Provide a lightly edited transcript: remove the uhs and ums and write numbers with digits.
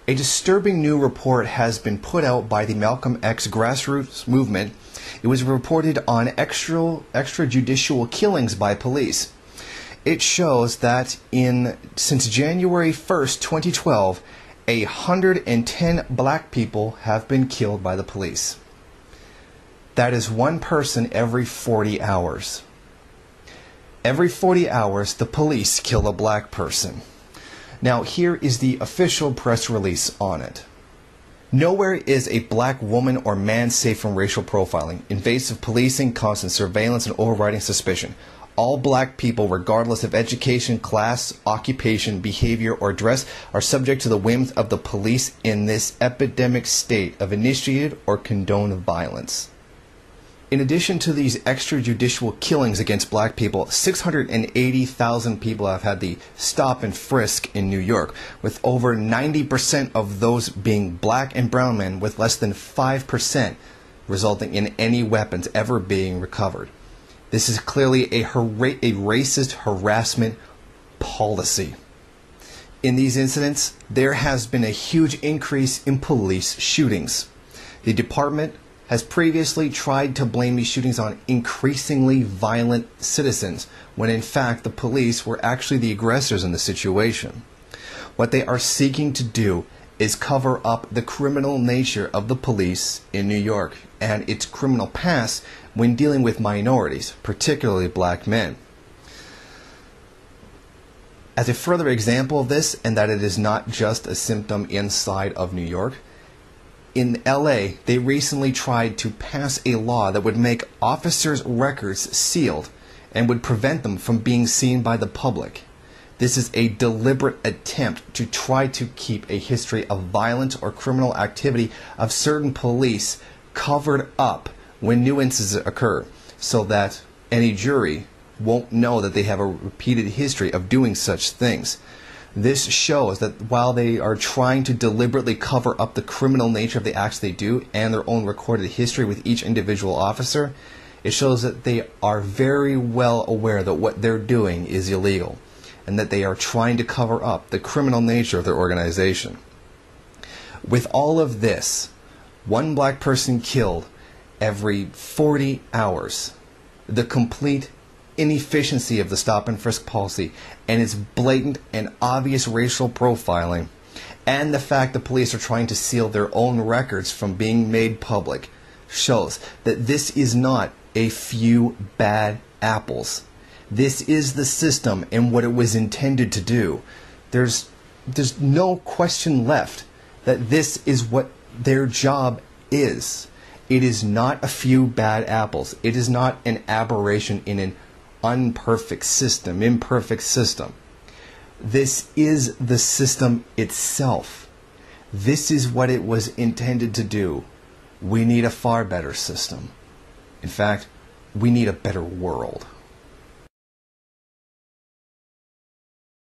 A disturbing new report has been put out by the Malcolm X grassroots movement. It was reported on extrajudicial killings by police. It shows that since January 1st, 2012, 110 black people have been killed by the police. That is one person every 40 hours. Every 40 hours, the police kill a black person. Now, here is the official press release on it. Nowhere is a black woman or man safe from racial profiling, invasive policing, constant surveillance, and overriding suspicion. All black people, regardless of education, class, occupation, behavior, or dress, are subject to the whims of the police in this epidemic state of initiated or condoned violence. In addition to these extrajudicial killings against black people, 680,000 people have had the stop and frisk in New York, with over 90% of those being black and brown men, with less than 5% resulting in any weapons ever being recovered. This is clearly a racist harassment policy. In these incidents, there has been a huge increase in police shootings. The department has previously tried to blame these shootings on increasingly violent citizens, when in fact the police were actually the aggressors in the situation. What they are seeking to do is cover up the criminal nature of the police in New York and its criminal past when dealing with minorities, particularly black men. As a further example of this, and that it is not just a symptom inside of New York, in LA, they recently tried to pass a law that would make officers' records sealed and would prevent them from being seen by the public. This is a deliberate attempt to try to keep a history of violent or criminal activity of certain police covered up when new incidents occur, so that any jury won't know that they have a repeated history of doing such things. This shows that while they are trying to deliberately cover up the criminal nature of the acts they do and their own recorded history with each individual officer, it shows that they are very well aware that what they're doing is illegal and that they are trying to cover up the criminal nature of their organization. With all of this, one black person killed every 40 hours, the complete inefficiency of the stop and frisk policy and its blatant and obvious racial profiling, and the fact the police are trying to seal their own records from being made public, shows that this is not a few bad apples. This is the system and what it was intended to do. There's no question left that this is what their job is. It is not a few bad apples. It is not an aberration in an imperfect system. This is the system itself. This is what it was intended to do. We need a far better system. In fact, we need a better world.